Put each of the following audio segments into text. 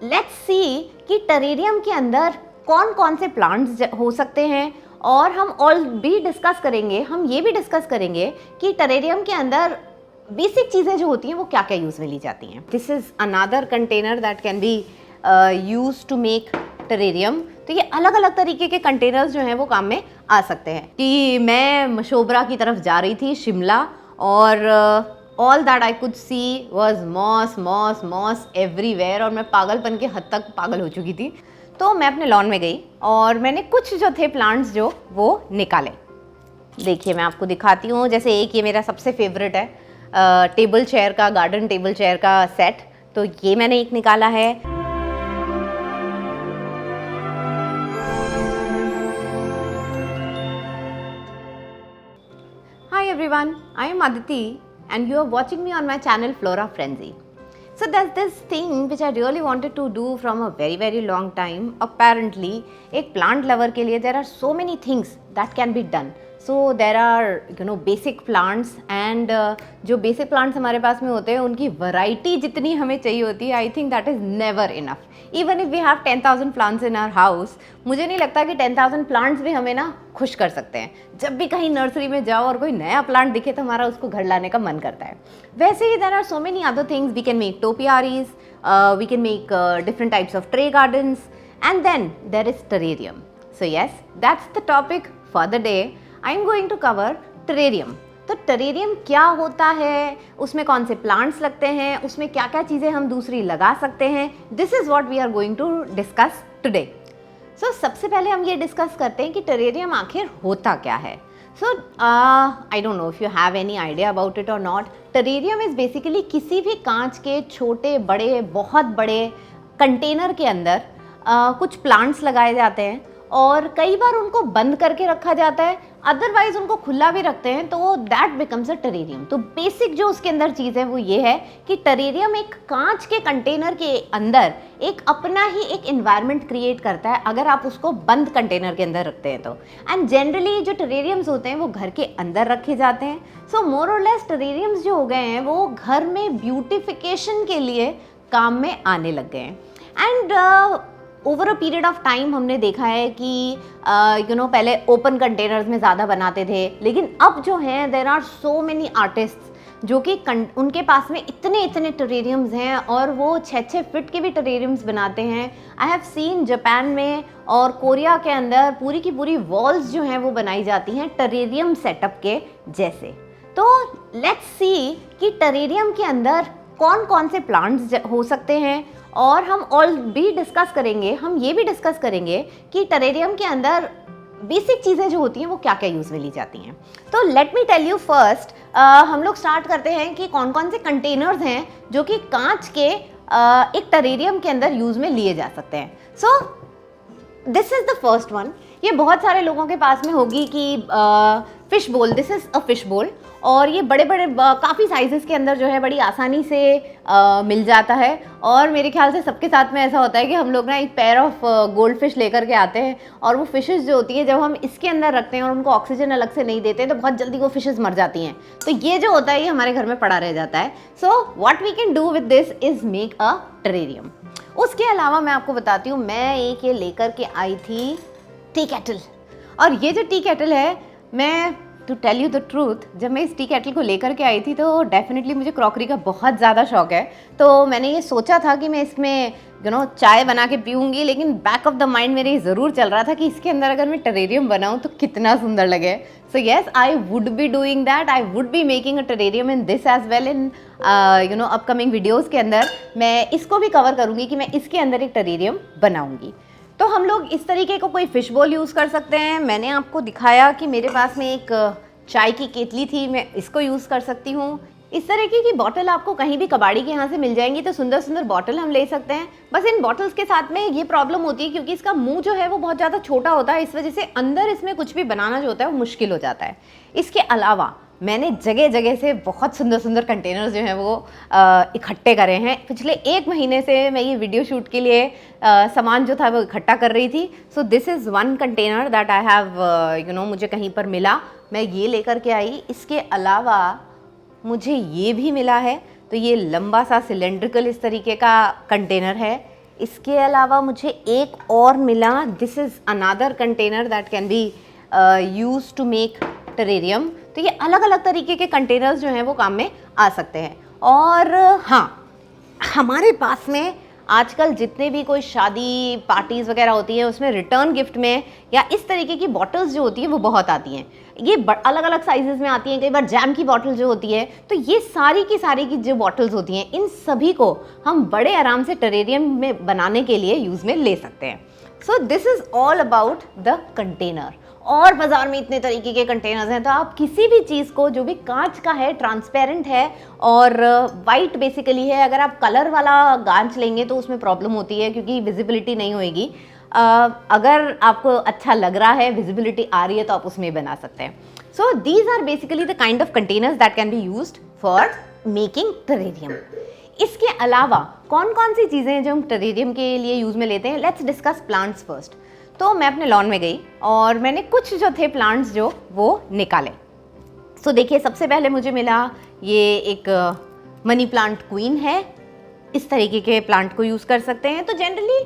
Let's see कि terrarium के अंदर कौन कौन से प्लांट्स हो सकते हैं, और हम ऑल भी डिस्कस करेंगे, हम ये भी डिस्कस करेंगे कि टेरेरियम के अंदर बेसिक चीज़ें जो होती हैं वो क्या क्या यूज़ में ली जाती हैं। This is another container that can be use to make terrarium. तो ये अलग अलग तरीके के कंटेनर्स जो हैं वो काम में आ सकते हैं। कि मैं मशोबरा की तरफ जा रही थी, शिमला, और all that I could see was moss moss moss everywhere, और मैं पागलपन के हद तक पागल हो चुकी थी। तो मैं अपने लॉन में गई और मैंने कुछ जो थे प्लांट्स जो वो निकाले। देखिए मैं आपको दिखाती हूँ। जैसे एक ये मेरा सबसे फेवरेट है, टेबल चेयर का, गार्डन टेबल चेयर का सेट। तो ये मैंने एक निकाला है। Hi everyone, I am Aditi and you are watching me on my channel Flora Frenzy. So there's this thing which I really wanted to do from a very long time. Apparently, एक plant lover के लिए there are so many things that can be done. So there are basic plants and जो basic plants हमारे पास में होते हैं उनकी variety जितनी हमें चाहिए होती है, I think that is never enough. Even if we have 10,000 plants in our house, मुझे नहीं लगता कि 10,000 प्लांट्स भी हमें ना खुश कर सकते हैं। जब भी कहीं नर्सरी में जाओ और कोई नया प्लांट दिखे तो हमारा उसको घर लाने का मन करता है। वैसे ही there are so many other things. We can make topiaries, we can make different types of tray gardens, and then there is terrarium. So yes, that's the topic for the day. I am going to cover terrarium. तो terrarium क्या होता है, उसमें कौन से plants लगते हैं, उसमें क्या क्या चीज़ें हम दूसरी लगा सकते हैं, this is what we are going to discuss today. So सबसे पहले हम ये डिस्कस करते हैं कि टेरेरियम आखिर होता क्या है। So I don't know if you have any idea about it और नॉट। टेरेरियम इज़ बेसिकली किसी भी कांच के छोटे बड़े बहुत बड़े कंटेनर के अंदर कुछ प्लांट्स लगाए जाते हैं, और कई बार उनको बंद करके रखा जाता है, अदरवाइज उनको खुला भी रखते हैं, तो दैट बिकम्स अ टेरेरियम। तो बेसिक जो उसके अंदर चीज़ है वो ये है कि टेरेरियम एक कांच के कंटेनर के अंदर एक अपना ही एक एनवायरनमेंट क्रिएट करता है अगर आप उसको बंद कंटेनर के अंदर रखते हैं तो। एंड जनरली जो टेरेरियम्स होते हैं वो घर के अंदर रखे जाते हैं। सो मोर और लेस टेरेरियम्स जो हो गए हैं वो घर में ब्यूटिफिकेशन के लिए काम में आने लग गए हैं। And over a period of time हमने देखा है कि पहले ओपन कंटेनर्स में ज़्यादा बनाते थे, लेकिन अब जो हैं there are so many artists जो कि उनके पास में इतने टेरेरियम्स हैं और वो 6-6 फीट के भी टेरेरियम्स बनाते हैं। आई हैव सीन जापान में और कोरिया के अंदर पूरी की पूरी वॉल्स जो हैं वो बनाई जाती हैं टेरेरियम सेटअप के जैसे। तो लेट्स सी कि टेरेरियम के अंदर कौन कौन से प्लांट्स हो सकते हैं, और हम ऑल भी डिस्कस करेंगे, हम ये भी डिस्कस करेंगे कि टेरेरियम के अंदर बेसिक चीज़ें जो होती हैं वो क्या क्या यूज़ में ली जाती हैं। तो let me tell you first, हम लोग स्टार्ट करते हैं कि कौन कौन से कंटेनर्स हैं जो कि कांच के एक टेरेरियम के अंदर यूज़ में लिए जा सकते हैं। सो this is the first one. ये बहुत सारे लोगों के पास में होगी कि फिश बोल, दिस इज़ अ फिश बोल, और ये बड़े बड़े काफ़ी साइजेस के अंदर जो है बड़ी आसानी से मिल जाता है। और मेरे ख्याल से सबके साथ में ऐसा होता है कि हम लोग ना एक पेयर ऑफ गोल्ड फिश लेकर के आते हैं, और वो फिशेस जो होती हैं जब हम इसके अंदर रखते हैं और उनको ऑक्सीजन अलग से नहीं देते हैं तो बहुत जल्दी वो फिशेस मर जाती हैं। तो ये जो होता है ये हमारे घर में पड़ा रह जाता है। So what we can do with this is make a terrarium. उसके अलावा मैं आपको बताती हूँ, मैं एक ये लेकर के आई थी टी केटल, और ये जो टी केटल है, मैं to tell you the truth, जब मैं इस टी केटल को लेकर के आई थी तो डेफिनेटली मुझे क्रॉकरी का बहुत ज़्यादा शौक है। तो मैंने ये सोचा था कि मैं इसमें चाय बना के पीऊँगी, लेकिन बैक ऑफ द माइंड मेरे ये ज़रूर चल रहा था कि इसके अंदर अगर मैं टेरेरियम बनाऊँ तो कितना सुंदर लगे। So yes, I would be doing that, I would be making a terrarium in this as well. इन अपकमिंग वीडियोज़ के अंदर मैं इसको भी कवर करूँगी कि मैं इसके अंदर एक टेरेरियम बनाऊँगी। तो हम लोग इस तरीके को कोई फिश बॉल यूज़ कर सकते हैं। मैंने आपको दिखाया कि मेरे पास में एक चाय की केतली थी, मैं इसको यूज़ कर सकती हूँ। इस तरीके की बॉटल आपको कहीं भी कबाड़ी के यहाँ से मिल जाएंगी, तो सुंदर सुंदर बॉटल हम ले सकते हैं। बस इन बॉटल्स के साथ में ये प्रॉब्लम होती है क्योंकि इसका मुंह जो है वो बहुत ज़्यादा छोटा होता है, इस वजह से अंदर इसमें कुछ भी बनाना जो होता है वो मुश्किल हो जाता है। इसके अलावा मैंने जगह जगह से बहुत सुंदर सुंदर कंटेनर्स जो हैं वो इकट्ठे करे हैं। पिछले 1 महीने से मैं ये वीडियो शूट के लिए सामान जो था वो इकट्ठा कर रही थी। सो this is one container that I have मुझे कहीं पर मिला, मैं ये लेकर के आई। इसके अलावा मुझे ये भी मिला है, तो ये लंबा सा सिलेंड्रिकल इस तरीके का कंटेनर है। इसके अलावा मुझे एक और मिला, this is another container that can be use to make terrarium. तो ये अलग अलग तरीके के कंटेनर्स जो हैं वो काम में आ सकते हैं। और हाँ, हमारे पास में आजकल जितने भी कोई शादी पार्टीज़ वगैरह होती है उसमें रिटर्न गिफ्ट में या इस तरीके की बॉटल्स जो होती है वो बहुत आती हैं। ये अलग अलग साइजेस में आती हैं, कई बार जैम की बॉटल जो होती है। तो ये सारी की जो बॉटल्स होती हैं, इन सभी को हम बड़े आराम से टेरेरियम में बनाने के लिए यूज़ में ले सकते हैं। सो this is all about the container. और बाज़ार में इतने तरीके के कंटेनर्स हैं, तो आप किसी भी चीज़ को जो भी कांच का है, ट्रांसपेरेंट है और वाइट बेसिकली है, अगर आप कलर वाला कांच लेंगे तो उसमें प्रॉब्लम होती है क्योंकि विजिबिलिटी नहीं होएगी। अगर आपको अच्छा लग रहा है, विजिबिलिटी आ रही है, तो आप उसमें बना सकते हैं। So these are basically the kind of containers that can be used for making terrarium. इसके अलावा कौन कौन सी चीज़ें हैं जो हम टेरेरियम के लिए यूज़ में लेते हैं? Let's discuss plants first. तो मैं अपने लॉन में गई और मैंने कुछ जो थे प्लांट्स जो वो निकाले। सो देखिए, सबसे पहले मुझे मिला ये एक मनी प्लांट क्वीन है। इस तरीके के प्लांट को यूज़ कर सकते हैं। तो जनरली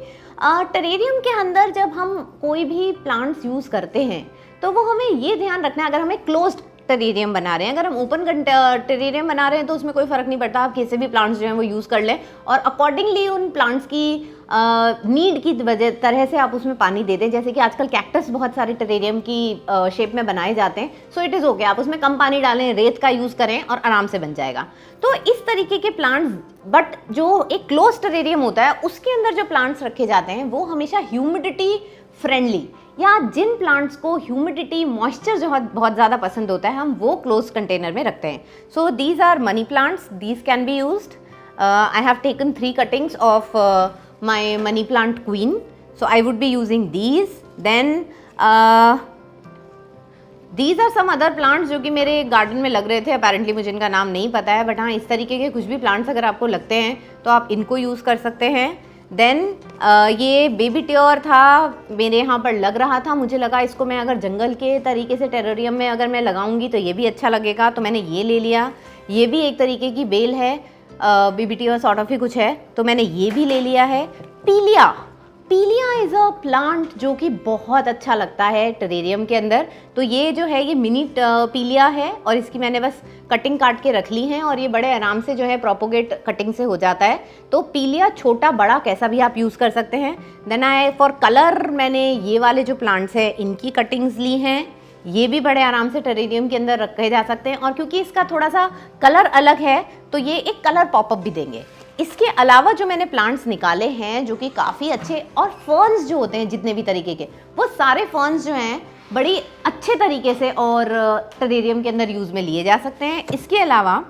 टेरेरियम के अंदर जब हम कोई भी प्लांट्स यूज़ करते हैं तो वो हमें ये ध्यान रखना है, अगर हमें क्लोज्ड टेरेरियम बना रहे हैं, अगर हम ओपन टेरेरियम बना रहे हैं तो उसमें कोई फ़र्क नहीं पड़ता, आप कैसे भी प्लांट्स जो हैं वो यूज़ कर लें और अकॉर्डिंगली उन प्लांट्स की नीड की वजह तरह से आप उसमें पानी दे दें। जैसे कि आजकल कैक्टस बहुत सारे टेरेरियम की शेप में बनाए जाते हैं। सो इट इज़ ओके, आप उसमें कम पानी डालें, रेत का यूज़ करें और आराम से बन जाएगा। तो इस तरीके के प्लांट्स, बट जो एक क्लोज टेरेरियम होता है उसके अंदर जो प्लांट्स रखे जाते हैं वो हमेशा ह्यूमिडिटी फ्रेंडली, या जिन प्लांट्स को ह्यूमिडिटी मॉइस्चर जो बहुत ज़्यादा पसंद होता है, हम वो क्लोज कंटेनर में रखते हैं। So these are money plants, these can be used. I have taken 3 cuttings of my money plant queen, so I would be using these. Then these are some other plants जो कि मेरे garden में लग रहे थे। Apparently मुझे इनका नाम नहीं पता है, बट हाँ, इस तरीके के कुछ भी प्लांट्स अगर आपको लगते हैं तो आप इनको यूज़ कर सकते हैं। देन ये बेबी ट्योर था, मेरे यहाँ पर लग रहा था, मुझे लगा इसको मैं अगर जंगल के तरीके से टेरेरियम में अगर मैं लगाऊंगी तो ये भी अच्छा लगेगा, तो मैंने ये ले लिया। ये भी एक तरीके की बेल है, बेबी ट्योर सॉर्ट ऑफ ही कुछ है, तो मैंने ये भी ले लिया है। पीलिया, पीलिया इज़ अ प्लांट जो कि बहुत अच्छा लगता है टेरेरियम के अंदर। तो ये जो है ये मिनी पीलिया है और इसकी मैंने बस कटिंग काट के रख ली है और ये बड़े आराम से जो है प्रोपोगेट कटिंग से हो जाता है। तो पीलिया छोटा बड़ा कैसा भी आप यूज़ कर सकते हैं। देन फॉर कलर मैंने ये वाले जो प्लांट्स हैं इनकी कटिंग्स ली हैं। ये भी बड़े आराम से टेरेरियम के अंदर रखे जा सकते हैं और क्योंकि इसका थोड़ा सा कलर अलग है तो ये एक कलर पॉपअप भी देंगे। इसके अलावा जो मैंने प्लांट्स निकाले हैं जो कि काफ़ी अच्छे, और फर्न्स जो होते हैं जितने भी तरीके के, वो सारे फर्न्स जो हैं बड़ी अच्छे तरीके से और टेरेरियम के अंदर यूज़ में लिए जा सकते हैं। इसके अलावा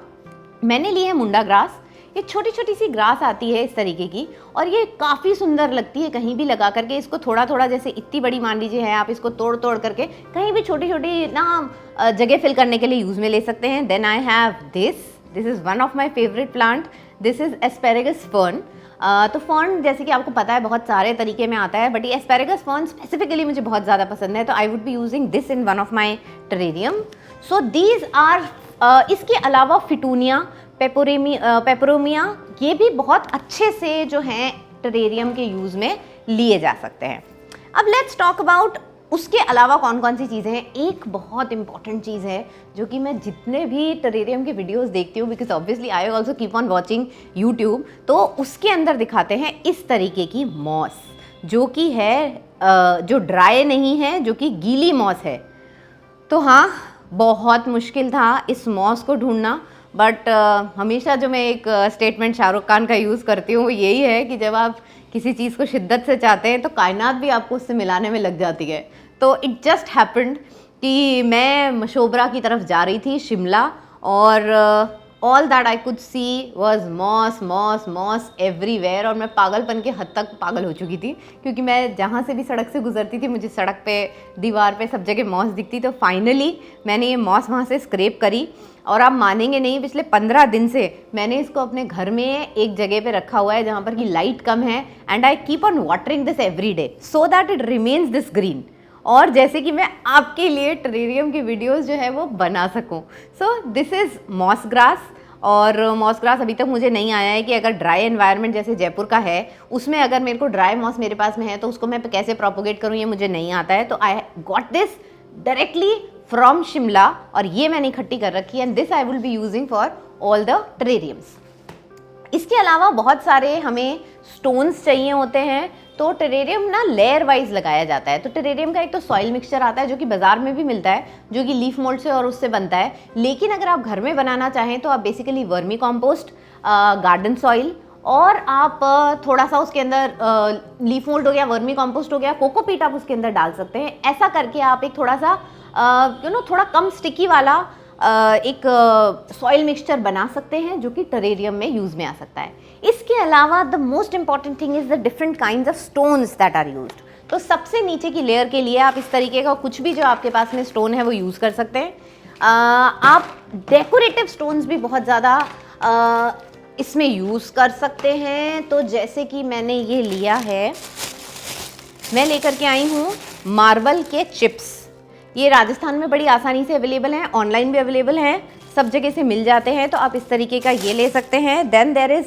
मैंने लिए है मुंडा ग्रास। ये छोटी छोटी सी ग्रास आती है इस तरीके की और ये काफ़ी सुंदर लगती है कहीं भी लगा करके। इसको थोड़ा थोड़ा, जैसे इतनी बड़ी मान लीजिए है, आप इसको तोड़ तोड़ करके कहीं भी छोटी छोटी ना जगह फिल करने के लिए यूज़ में ले सकते हैं। Then I have this is one of my favourite plant, this is asparagus fern. तो फर्न जैसे कि आपको पता है बहुत सारे तरीके में आता है, बट ये एस्पेरेगस फर्न स्पेसिफिकली मुझे बहुत ज़्यादा पसंद है, तो I would be using this in one of my terrarium. So these are, इसके अलावा फिटूनिया, पेपरोमिया, ये भी बहुत अच्छे से जो हैं टेरेरियम के यूज़ में लिए जा सकते हैं। अब लेट्स टॉक अबाउट उसके अलावा कौन कौन सी चीज़ें हैं। एक बहुत इंपॉर्टेंट चीज़ है जो कि मैं जितने भी टेरेरियम के वीडियोस देखती हूँ, because obviously I also keep on watching YouTube, तो उसके अंदर दिखाते हैं इस तरीके की मॉस जो कि है जो ड्राई नहीं है, जो कि गीली मॉस है। तो हाँ, बहुत मुश्किल था इस मॉस को ढूंढना, बट हमेशा जो मैं एक स्टेटमेंट शाहरुख खान का यूज़ करती हूँ वो यही है कि जब आप किसी चीज़ को शिद्दत से चाहते हैं तो कायनात भी आपको उससे मिलाने में लग जाती है। तो इट जस्ट हैपेंड कि मैं मशोबरा की तरफ जा रही थी, शिमला, और all that I could see was moss moss moss everywhere. और मैं पागलपन के हद तक पागल हो चुकी थी क्योंकि मैं जहाँ से भी सड़क से गुजरती थी मुझे सड़क पे, दीवार पे, सब जगह मॉस दिखती। तो फाइनली मैंने ये मॉस वहाँ से स्क्रैप करी और आप मानेंगे नहीं, पिछले 15 दिन से मैंने इसको अपने घर में एक जगह पे रखा हुआ है जहाँ पर कि लाइट कम है, and I keep on watering this every day so that it remains this green, और जैसे कि मैं आपके लिए टेरेरियम की वीडियोस जो है वो बना सकूं। So this is moss grass, और मॉस ग्रास अभी तक मुझे नहीं आया है कि अगर ड्राई एनवायरनमेंट जैसे जयपुर का है उसमें अगर मेरे को ड्राई मॉस मेरे पास में है तो उसको मैं कैसे प्रोपोगेट करूँ, ये मुझे नहीं आता है। तो I got this directly from Shimla और ये मैंने इकट्ठी कर रखी है and this I will be using for all the टेरेरियम्स। इसके अलावा बहुत सारे हमें स्टोन्स चाहिए होते हैं, तो टेरेरियम ना लेयर वाइज लगाया जाता है। तो टेरेरियम का एक तो सॉइल मिक्सचर आता है जो कि बाजार में भी मिलता है, जो कि लीफ मोल्ड से और उससे बनता है। लेकिन अगर आप घर में बनाना चाहें तो आप basically vermi compost, garden soil और आप थोड़ा सा उसके अंदर लीफ मोल्ड हो गया, वर्मी कॉम्पोस्ट हो गया, कोकोपीट आप उसके अंदर डाल सकते हैं। ऐसा करके आप एक थोड़ा सा थोड़ा कम स्टिकी वाला एक सॉइल मिक्सचर बना सकते हैं जो कि टेरेरियम में यूज़ में आ सकता है। इसके अलावा the most important thing is the different kinds of stones that are used. तो सबसे नीचे की लेयर के लिए आप इस तरीके का कुछ भी जो आपके पास में स्टोन है वो यूज़ कर सकते हैं। आप डेकोरेटिव स्टोन्स भी बहुत ज़्यादा इसमें यूज़ कर सकते हैं। तो जैसे कि मैंने ये लिया है, मैं लेकर के आई हूँ मार्बल के चिप्स। ये राजस्थान में बड़ी आसानी से अवेलेबल हैं, ऑनलाइन भी अवेलेबल हैं, सब जगह से मिल जाते हैं। तो आप इस तरीके का ये ले सकते हैं। देन देयर इज़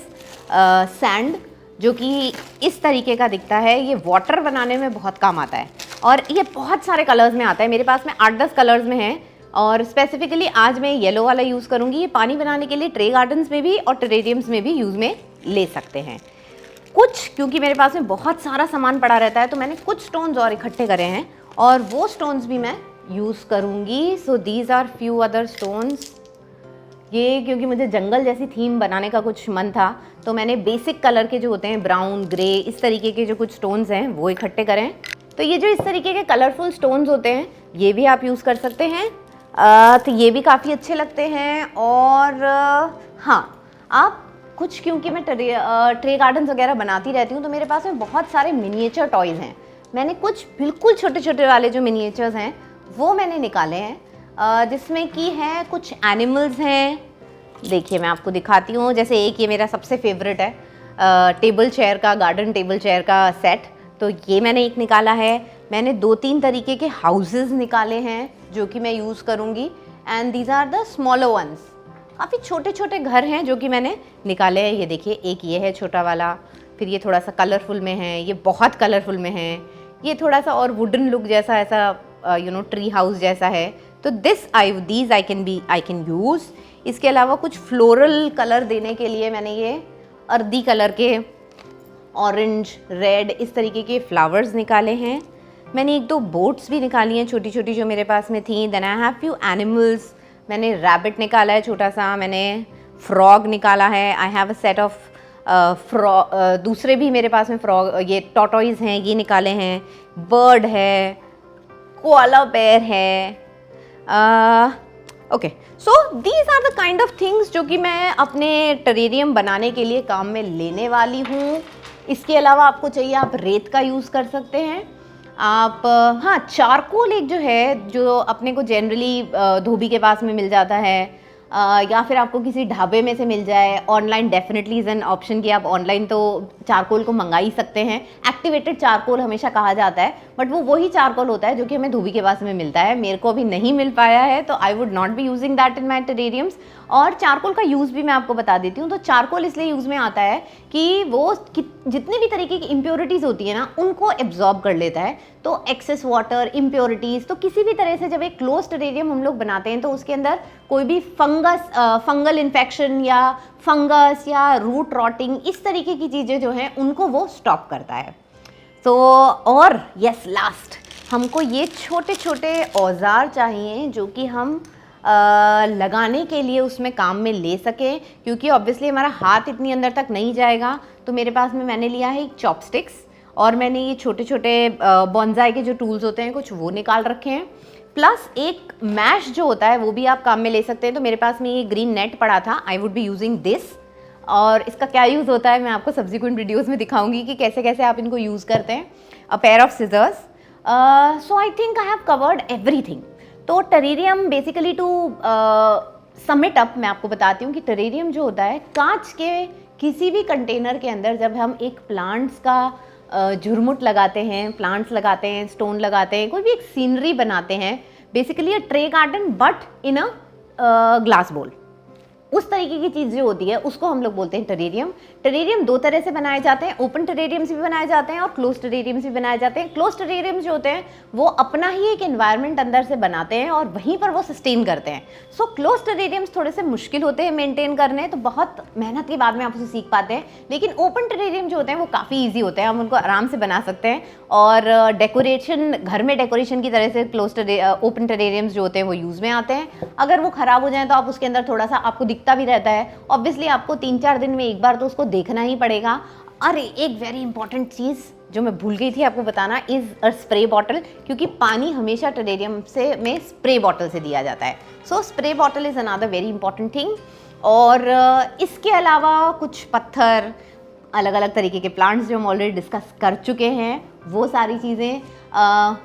सैंड जो कि इस तरीके का दिखता है। ये वाटर बनाने में बहुत काम आता है और ये बहुत सारे कलर्स में आता है। मेरे पास में 8-10 कलर्स में है और स्पेसिफिकली आज मैं येलो वाला यूज़ करूँगी। ये पानी बनाने के लिए ट्रे गार्डन्स में भी और टेरेरियम्स में भी यूज़ में ले सकते हैं। कुछ क्योंकि मेरे पास में बहुत सारा सामान पड़ा रहता है तो मैंने कुछ स्टोन्स और इकट्ठे करे हैं और वो स्टोन्स भी मैं यूज़ करूँगी। So these are few other stones. ये क्योंकि मुझे जंगल जैसी थीम बनाने का कुछ मन था तो मैंने बेसिक कलर के जो होते हैं ब्राउन, ग्रे, इस तरीके के जो कुछ स्टोन्स हैं वो इकट्ठे करें। तो ये जो इस तरीके के कलरफुल स्टोन्स होते हैं ये भी आप यूज़ कर सकते हैं। तो ये भी काफ़ी अच्छे लगते हैं। और हाँ, आप कुछ क्योंकि मैं ट्रे गार्डन्स वगैरह बनाती रहती हूँ तो मेरे पास में बहुत सारे मिनिएचर टॉयज़ हैं। मैंने कुछ बिल्कुल छोटे छोटे वाले जो मिनिएचर्स हैं वो मैंने निकाले हैं, जिसमें कि है कुछ एनिमल्स हैं। देखिए मैं आपको दिखाती हूँ। जैसे एक ये मेरा सबसे फेवरेट है टेबल चेयर का, गार्डन टेबल चेयर का सेट। तो ये मैंने एक निकाला है। मैंने 2-3 तरीके के हाउसेस निकाले हैं जो कि मैं यूज़ करूँगी and these are the smaller ones. काफ़ी छोटे छोटे घर हैं जो कि मैंने निकाले हैं। ये देखिए एक ये है छोटा वाला, फिर ये थोड़ा सा कलरफुल में है, ये बहुत कलरफुल में है, ये थोड़ा सा और वुडन लुक जैसा ऐसा ट्री हाउस जैसा है। तो दीज आई कैन यूज़। इसके अलावा कुछ फ्लोरल कलर देने के लिए मैंने ये अर्दी कलर के ऑरेंज, रेड, इस तरीके के फ्लावर्स निकाले हैं। मैंने 1-2 बोट्स भी निकाली हैं छोटी छोटी जो मेरे पास में थी। Then I have few animals. मैंने रैबिट निकाला है छोटा सा, मैंने फ्रॉग निकाला है। I have a set of दूसरे भी मेरे पास में फ्रॉग, ये टॉर्टोइज हैं, ये निकाले हैं। बर्ड है, कोआला बेयर है। Okay, so these are the kind of things जो कि मैं अपने टेरेरियम बनाने के लिए काम में लेने वाली हूँ। इसके अलावा आपको चाहिए आप रेत का यूज़ कर सकते हैं। आप हाँ, चारकोल एक जो है जो अपने को जनरली धोबी के पास में मिल जाता है या फिर आपको किसी ढाबे में से मिल जाए। Online definitely is an option कि आप ऑनलाइन तो चारकोल को मंगा ही सकते हैं। एक्टिवेटेड चारकोल हमेशा कहा जाता है बट वो वही चारकोल होता है जो कि हमें धोबी के पास में मिलता है। मेरे को अभी नहीं मिल पाया है तो I would not be using that in माई टेरेरियम्स। और चारकोल का यूज़ भी मैं आपको बता देती हूँ। तो चारकोल इसलिए यूज़ में आता है कि वो जितनी भी तरीके की इम्प्योरिटीज़ होती है ना उनको एब्जॉर्ब कर लेता है। तो एक्सेस वाटर, इम्प्योरिटीज़, तो किसी भी तरह से जब एक क्लोज टेरेरियम हम लोग बनाते हैं तो उसके अंदर कोई भी फंगल इन्फेक्शन या फंगस या रूट रॉटिंग, इस तरीके की चीज़ें जो हैं उनको वो स्टॉप करता है। तो और यस, लास्ट हमको ये छोटे छोटे औजार चाहिए जो कि हम लगाने के लिए उसमें काम में ले सकें, क्योंकि ऑब्वियसली हमारा हाथ इतनी अंदर तक नहीं जाएगा। तो मेरे पास में मैंने लिया है एक चॉपस्टिक्स और मैंने ये छोटे छोटे बॉन्जाई के जो टूल्स होते हैं कुछ वो निकाल रखे हैं। प्लस एक मैश जो होता है वो भी आप काम में ले सकते हैं। तो मेरे पास में ये ग्रीन नेट पड़ा था, आई वुड बी यूजिंग दिस। और इसका क्या यूज़ होता है मैं आपको सब्सिक्वेंट वीडियोज़ में दिखाऊंगी कि कैसे कैसे आप इनको यूज़ करते हैं। A pair of scissors. So I think I have covered everything. तो terrarium basically to sum up मैं आपको बताती हूँ कि टेरेरियम जो होता है कांच के किसी भी कंटेनर के अंदर जब हम एक प्लांट्स का झुरमुट लगाते हैं, प्लांट्स लगाते हैं, स्टोन लगाते हैं, कोई भी एक सीनरी बनाते हैं, basically a tray garden but in a glass बोल, उस तरीके की चीज़ जो होती है उसको हम लोग बोलते हैं टेरेरियम। टेरेरियम दो तरह से बनाए जाते हैं, ओपन टेरेरियम्स भी बनाए जाते हैं और क्लोज टेरेरियम्स भी बनाए जाते हैं। क्लोज टेरेरियम्स जो होते हैं वो अपना ही एक एनवायरनमेंट अंदर से बनाते हैं और वहीं पर वो सस्टेन करते हैं। सो क्लोज टेरेरियम्स थोड़े से मुश्किल होते हैं मेंटेन करने, तो बहुत मेहनत के बाद में आप उसे सीख पाते हैं। लेकिन ओपन टेरेरियम जो होते हैं वो काफ़ी ईजी होते हैं, हम उनको आराम से बना सकते हैं। और डेकोरेशन, घर में डेकोरेशन की तरह से ओपन टेरेरियम्स जो होते हैं वो यूज़ में आते हैं। अगर वो ख़राब हो जाए तो आप उसके अंदर थोड़ा सा आपको दिखता भी रहता है, ऑब्वियसली आपको 3-4 दिन में एक बार तो उसको देखना ही पड़ेगा। और एक वेरी इंपॉर्टेंट चीज़ जो मैं भूल गई थी आपको बताना इज़ अ स्प्रे बॉटल, क्योंकि पानी हमेशा टेरेरियम से में स्प्रे बॉटल से दिया जाता है। So spray bottle is another very important thing. और इसके अलावा कुछ पत्थर, अलग अलग तरीके के प्लांट्स जो हम ऑलरेडी डिस्कस कर चुके हैं, वो सारी चीज़ें।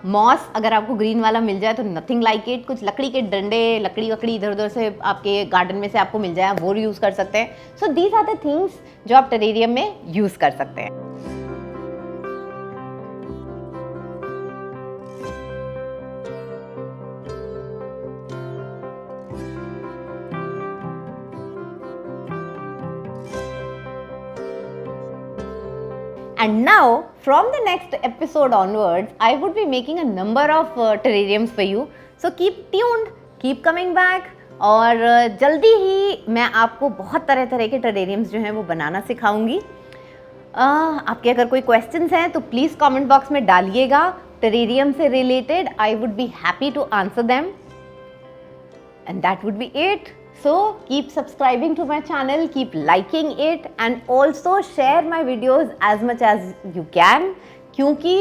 मॉस अगर आपको ग्रीन वाला मिल जाए तो नथिंग लाइक इट। कुछ लकड़ी के डंडे, लकड़ी वकड़ी इधर उधर से आपके गार्डन में से आपको मिल जाए, वो यूज़ कर सकते हैं। So these are the things जो आप टेरेरियम में यूज़ कर सकते हैं। And now, from the next episode onwards, I would be making a number of terrariums for you. So keep tuned, keep coming back. और जल्दी ही मैं आपको बहुत तरह तरह के टेरेरियम्स जो हैं वो बनाना सिखाऊंगी। आपके अगर कोई क्वेश्चंस हैं तो प्लीज़ कमेंट बॉक्स में डालिएगा टेरेरियम से related. I would be happy to answer them. And that would be it. So keep subscribing to my channel, keep liking it and also share my videos as much as you can, क्योंकि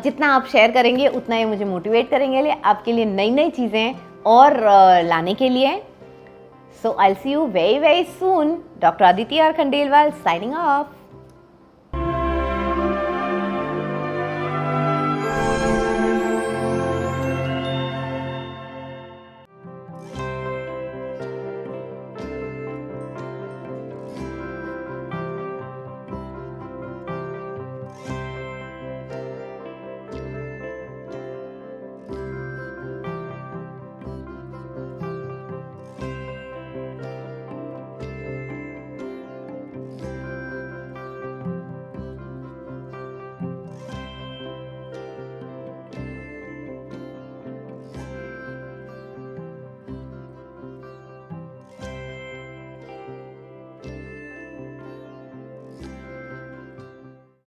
जितना आप share करेंगे उतना ही मुझे motivate करेंगे आपके लिए नई नई चीज़ें और लाने के लिए। So I'll see you very very soon. Dr. Aditi R. Khandelwal signing off.